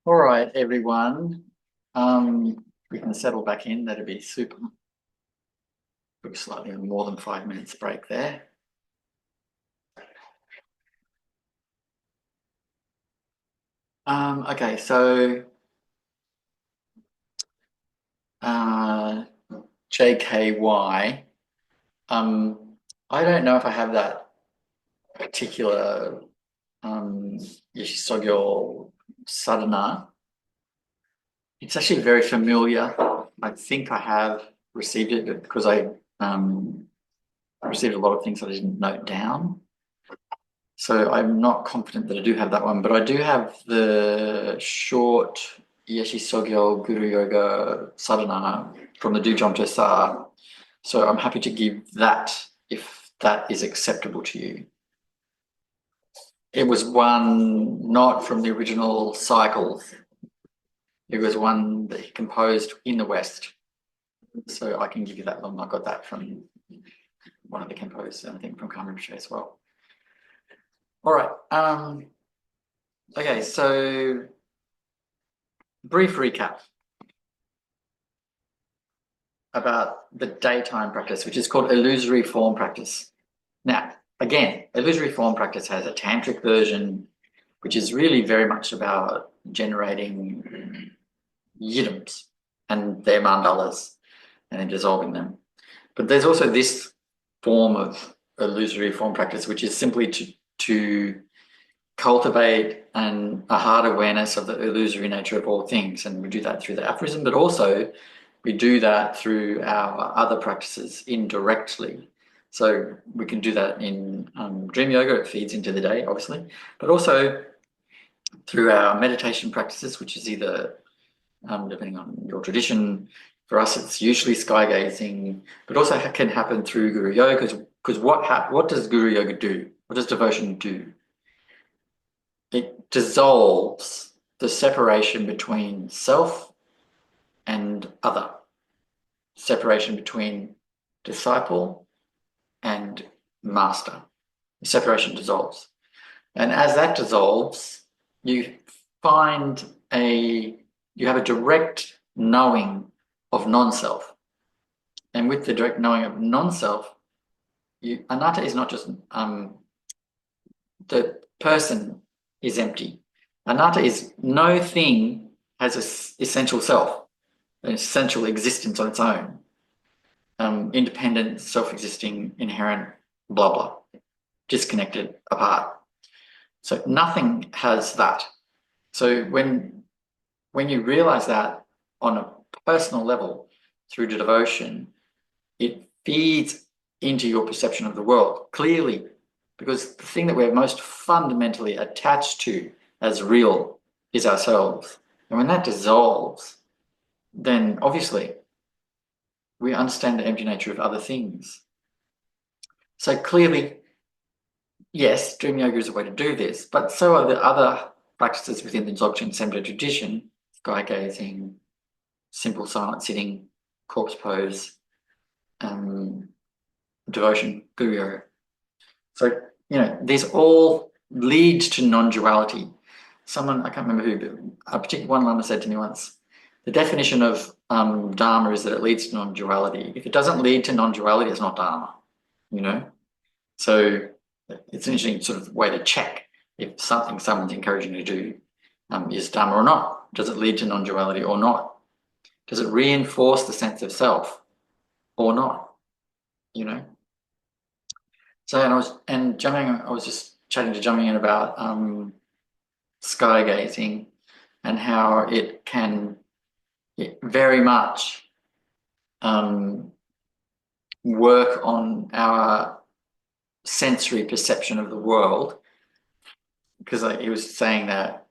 All right, everyone. We can settle back in. That'd be super. Took slightly more than 5 minutes break there. Okay, so uh, JKY. I don't know if I have that particular Yoshisogyo sadhana. It's actually very familiar. I think I have received it because um, received a lot of things that I didn't note down. So I'm not confident that I do have that one, but I do have the short Yeshe Sogyo Guru Yoga Sadhana from the Dzogchen Sa. So I'm happy to give that if that is acceptable to you. It was one not from the original cycles. It was one that he composed in the West. So I can give you that one. I got that from one of the composers, I think from Kamrinpoche as well. All right. Okay, so brief recap about the daytime practice, which is called illusory form practice. Now, again, illusory form practice has a tantric version, which is really very much about generating yidams and their mandalas and then dissolving them. But there's also this form of illusory form practice, which is simply to cultivate a hard awareness of the illusory nature of all things. And we do that through the aphorism, but also we do that through our other practices indirectly. So we can do that in dream yoga, it feeds into the day, obviously, but also through our meditation practices, which is either, depending on your tradition, for us it's usually sky gazing, but also can happen through Guru Yoga, because what does Guru Yoga do? What does devotion do? It dissolves the separation between self and other, separation between disciple and master. The separation dissolves. And as that dissolves, you find you have a direct knowing of non-self. And with the direct knowing of non-self, anatta is not just the person is empty. Anatta is no thing has an essential self, an essential existence on its own, independent, self-existing, inherent, blah, blah, disconnected, apart. So nothing has that. So when you realize that on a personal level through the devotion, it feeds into your perception of the world clearly, because the thing that we're most fundamentally attached to as real is ourselves. And when that dissolves, then obviously we understand the empty nature of other things. So clearly, yes, dream yoga is a way to do this, but so are the other practices within the Dzogchen Semdo tradition: sky gazing, simple silent sitting, corpse pose, devotion, guru yoga. So, these all lead to non-duality. Someone, I can't remember who, but a particular one Lama said to me once, the definition of Dharma is that it leads to non-duality. If it doesn't lead to non-duality, it's not Dharma, So it's an interesting sort of way to check if something someone's encouraging you to do is Dharma or not. Does it lead to non-duality or not? Does it reinforce the sense of self or not? So, and I was just chatting to Jumping in about sky gazing and how it can very much work on our sensory perception of the world. Because he was saying that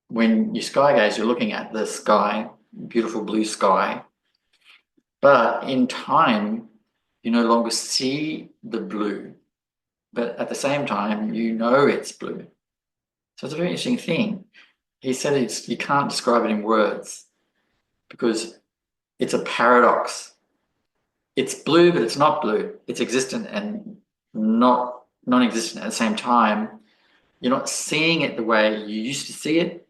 when you sky gaze, you're looking at the sky, beautiful blue sky, but in time, you no longer see the blue, but at the same time, you know it's blue. So it's a very interesting thing. He said you can't describe it in words because it's a paradox. It's blue, but it's not blue. It's existent and not non-existent at the same time. You're not seeing it the way you used to see it,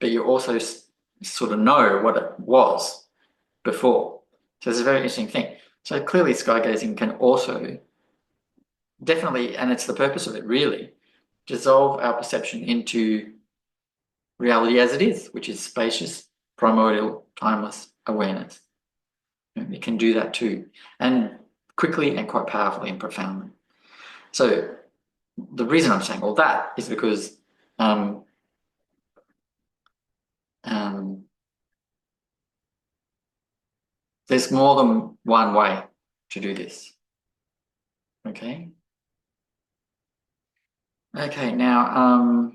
but you also sort of know what it was before. So it's a very interesting thing. So clearly sky gazing can also definitely, and it's the purpose of it really, dissolve our perception into reality as it is, which is spacious, primordial, timeless awareness. It can do that too, and quickly and quite powerfully and profoundly. So the reason I'm saying all that is because there's more than one way to do this. Okay. Okay, now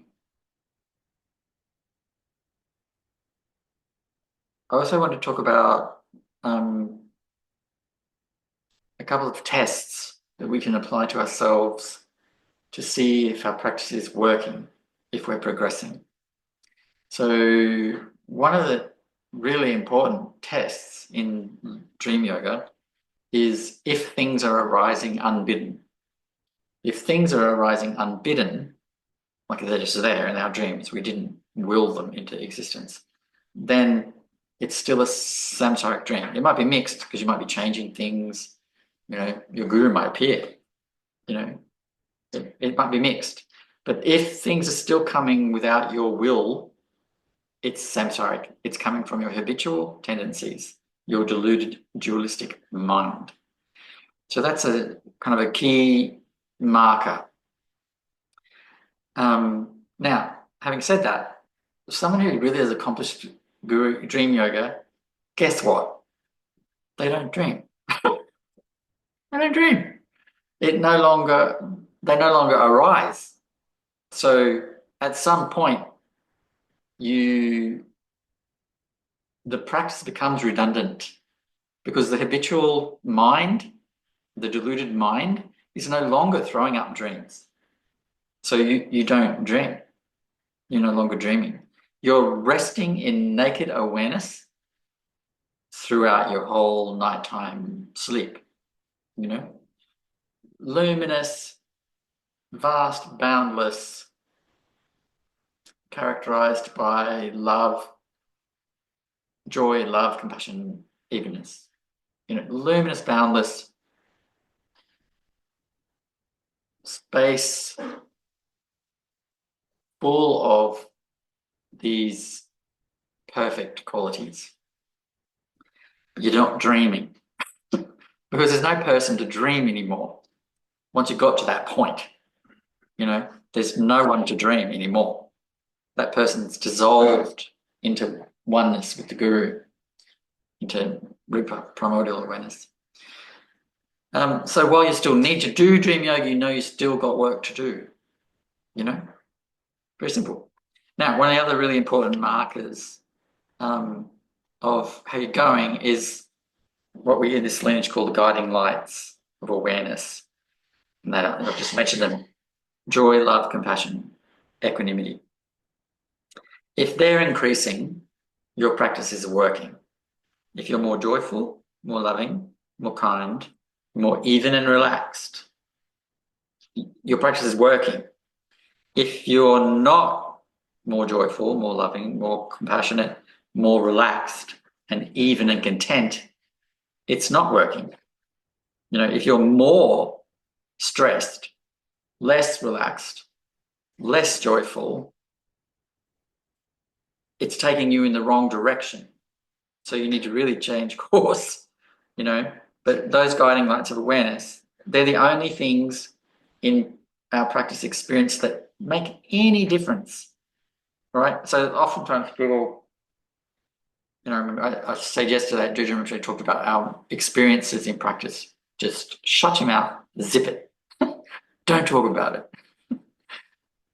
I also want to talk about a couple of tests that we can apply to ourselves to see if our practice is working, if we're progressing. So one of the really important tests in dream yoga is if things are arising unbidden. If things are arising unbidden, like they're just there in our dreams, we didn't will them into existence, then it's still a samsaric dream. It might be mixed because you might be changing things, your guru might appear, it might be mixed. But if things are still coming without your will, it's samsaric. It's coming from your habitual tendencies, your deluded dualistic mind. So that's a kind of a key marker. Now, having said that, someone who really has accomplished guru dream yoga, guess what? They don't dream. They don't dream. They no longer arise. So at some point, the practice becomes redundant because the habitual mind, the deluded mind, is no longer throwing up dreams. So you don't dream. You're no longer dreaming. You're resting in naked awareness throughout your whole nighttime sleep, luminous, vast, boundless, characterized by love, joy, love, compassion, evenness. Luminous, boundless space full of these perfect qualities. You're not dreaming because there's no person to dream anymore. Once you got to that point, there's no one to dream anymore. That person's dissolved into oneness with the guru, into Rupa, primordial awareness. So while you still need to do dream yoga, you still got work to do, very simple. Now, one of the other really important markers of how you're going is what we in this lineage call the guiding lights of awareness. And I've just mentioned them: joy, love, compassion, equanimity. If they're increasing, your practice is working. If you're more joyful, more loving, more kind, more even and relaxed, your practice is working. If you're not more joyful, more loving, more compassionate, more relaxed, and even and content, it's not working. If you're more stressed, less relaxed, less joyful, it's taking you in the wrong direction. So you need to really change course, But those guiding lights of awareness, they're the only things in our practice experience that make any difference, right? So oftentimes people, I remember I said yesterday at Dzogchen Retreat, talked about our experiences in practice. Just shut your mouth, zip it. Don't talk about it.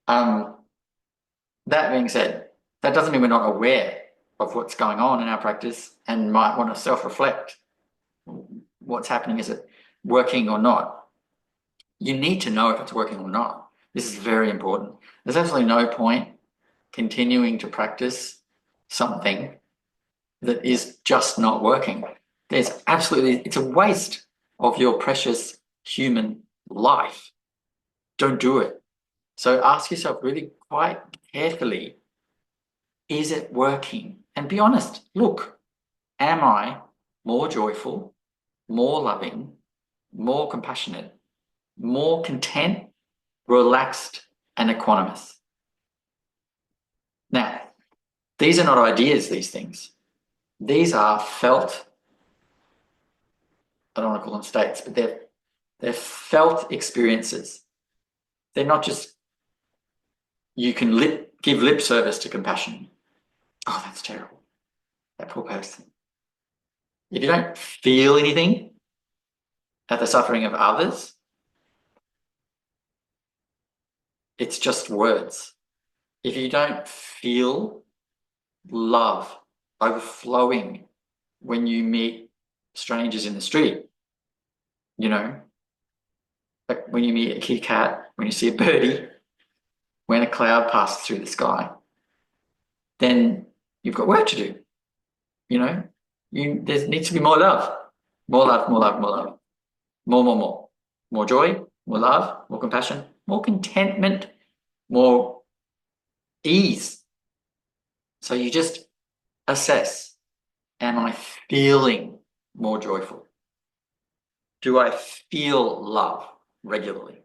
That being said, that doesn't mean we're not aware of what's going on in our practice and might want to self-reflect. What's happening? Is it working or not? You need to know if it's working or not. This is very important. There's absolutely no point continuing to practice something that is just not working. It's a waste of your precious human life. Don't do it. So ask yourself really quite carefully, is it working? And be honest. Look, am I more joyful, more loving, more compassionate, more content, relaxed, and equanimous? Now, these are not ideas, these things. These are felt, I don't want to call them states, but they're felt experiences. They're not just, you can give lip service to compassion. Oh, that's terrible. That poor person. If you don't feel anything at the suffering of others, it's just words. If you don't feel love overflowing when you meet strangers in the street, you know, like when you meet a kitty cat, when you see a birdie, when a cloud passes through the sky, then you've got work to do. You know, there needs to be more love, more love, more love, more love, more joy, more love, more compassion, more contentment, more ease. So you just assess, am I feeling more joyful? Do I feel love regularly?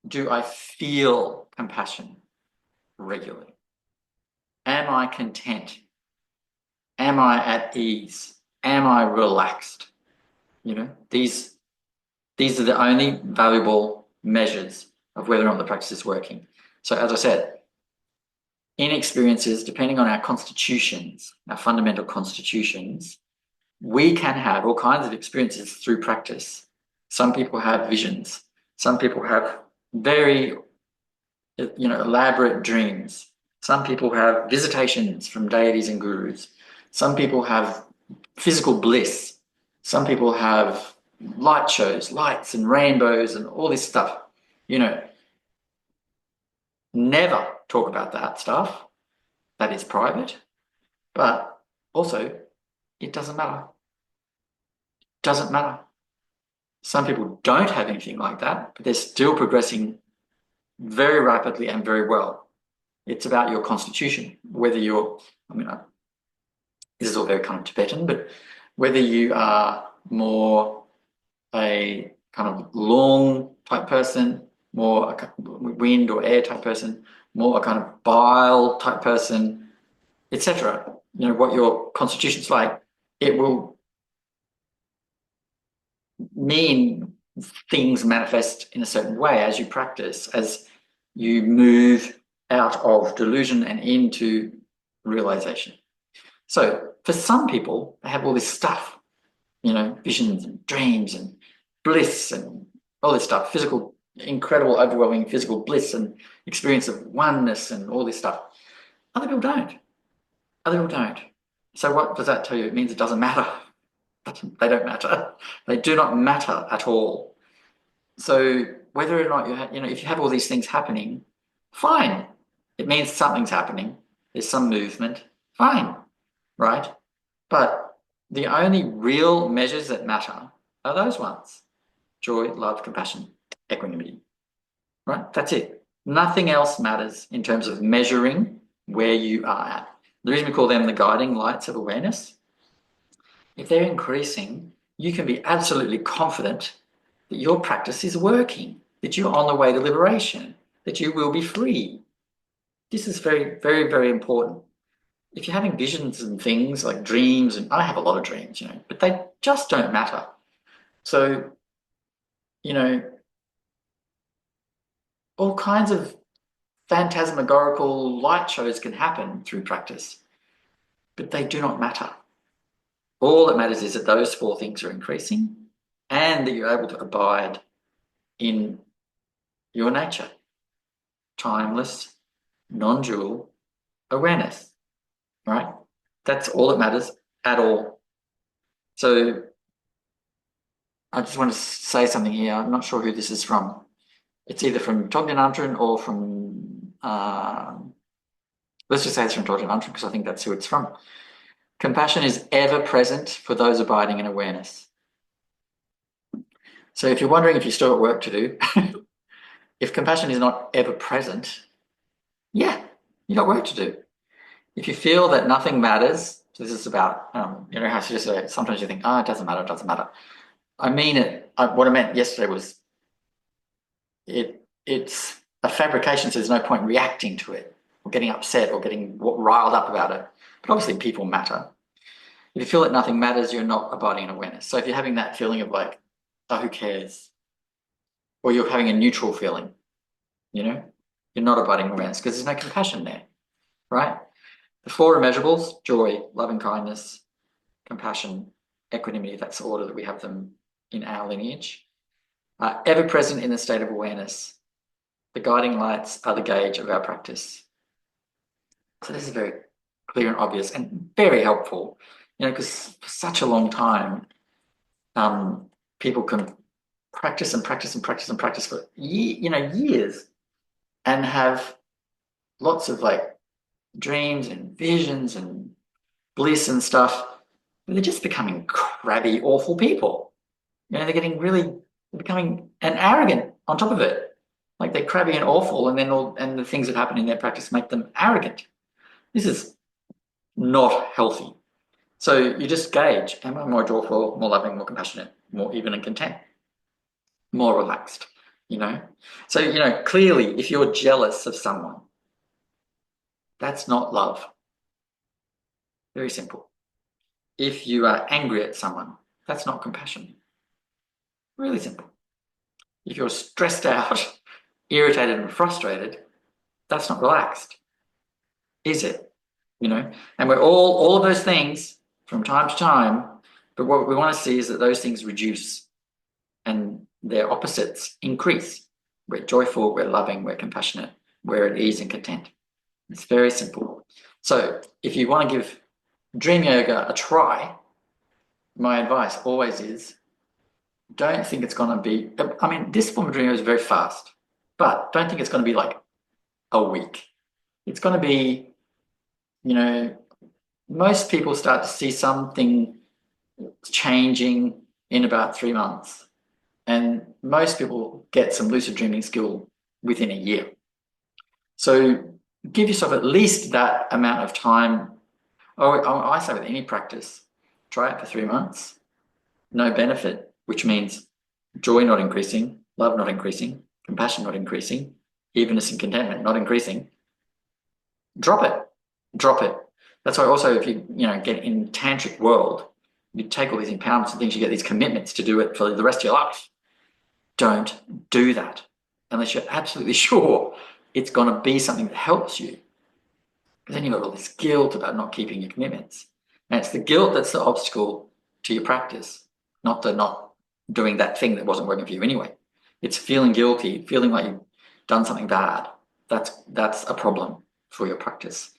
Do I feel compassion regularly? Am I content? Am I at ease? Am I relaxed? You know, these are the only valuable measures of whether or not the practice is working. So as I said, in experiences, depending on our constitutions, our fundamental constitutions, we can have all kinds of experiences through practice. Some people have visions. Some people have very, elaborate dreams. Some people have visitations from deities and gurus. Some people have physical bliss. Some people have light shows, lights and rainbows and all this stuff. Never talk about that stuff. That is private. But also, it doesn't matter. Doesn't matter. Some people don't have anything like that, but they're still progressing very rapidly and very well. It's about your constitution, whether you're, this is all very kind of Tibetan, but whether you are more a kind of long type person, more a wind or air type person, more a kind of bile type person, etc. What your constitution's like, it will mean things manifest in a certain way as you practice, as you move out of delusion and into realization. So for some people, they have all this stuff, visions and dreams and bliss and all this stuff, physical, incredible, overwhelming physical bliss and experience of oneness and all this stuff. Other people don't. Other people don't. So what does that tell you? It means it doesn't matter. They don't matter. They do not matter at all. So whether or not if you have all these things happening, fine. It means something's happening. There's some movement. Fine, right? But the only real measures that matter are those ones: joy, love, compassion, equanimity. Right? That's it. Nothing else matters in terms of measuring where you are at. The reason we call them the guiding lights of awareness, if they're increasing, you can be absolutely confident that your practice is working, that you're on the way to liberation, that you will be free. This is very, very, very important. If you're having visions and things like dreams, and I have a lot of dreams, but they just don't matter. So, all kinds of phantasmagorical light shows can happen through practice, but they do not matter. All that matters is that those four things are increasing and that you're able to abide in your nature. Timeless, non-dual awareness, right? That's all that matters at all. So I just want to say something here. I'm not sure who this is from. It's either from Thogden Amtrin or from, let's just say it's from Thogden Amtrin because I think that's who it's from. Compassion is ever present for those abiding in awareness. So if you're wondering if you still got work to do, if compassion is not ever present, yeah, you got work to do. If you feel that nothing matters, so this is about, you know, how to just say, sometimes you think, it doesn't matter, it doesn't matter. I mean it. What I meant yesterday was it's a fabrication, so there's no point reacting to it or getting upset or getting riled up about it. But obviously people matter. If you feel that nothing matters, you're not abiding in awareness. So if you're having that feeling of like, oh, who cares? Or you're having a neutral feeling, you know, you're not abiding in awareness because there's no compassion there, right? The four immeasurables: joy, loving kindness, compassion, equanimity. That's the order that we have them in our lineage. Ever present in the state of awareness. The guiding lights are the gauge of our practice. So this is very clear and obvious and very helpful, you know, because for such a long time, people can practice and practice and practice and practice for years, and have lots of like dreams and visions and bliss and stuff. But they're just becoming crabby, awful people. You know, they're becoming and arrogant on top of it. Like they're crabby and awful, and then the things that happen in their practice make them arrogant. This is not healthy. So you just gauge: am I more joyful, more loving, more compassionate, more even and content, more relaxed? You know. So you know clearly, if you're jealous of someone, that's not love. Very simple. If you are angry at someone, that's not compassion. Really simple. If you're stressed out, irritated and frustrated, that's not relaxed, is it? You know, and we're all of those things from time to time, but what we want to see is that those things reduce and their opposites increase. We're joyful, we're loving, we're compassionate, we're at ease and content. It's very simple. So if you want to give dream yoga a try, my advice always is, don't think it's going to be, I mean, this form of dream yoga is very fast, but don't think it's going to be like a week. It's going to be, you know, most people start to see something changing in about 3 months. And most people get some lucid dreaming skill within a year. So give yourself at least that amount of time. I say with any practice, try it for 3 months, no benefit, which means joy not increasing, love not increasing, compassion not increasing, evenness and contentment not increasing. Drop it. Drop it. That's why also if you get in tantric world, you take all these empowerments and things, you get these commitments to do it for the rest of your life. Don't do that unless you're absolutely sure it's going to be something that helps you. Because then you've got all this guilt about not keeping your commitments. And it's the guilt that's the obstacle to your practice, not the not doing that thing that wasn't working for you anyway. It's feeling guilty, feeling like you've done something bad. That's a problem for your practice.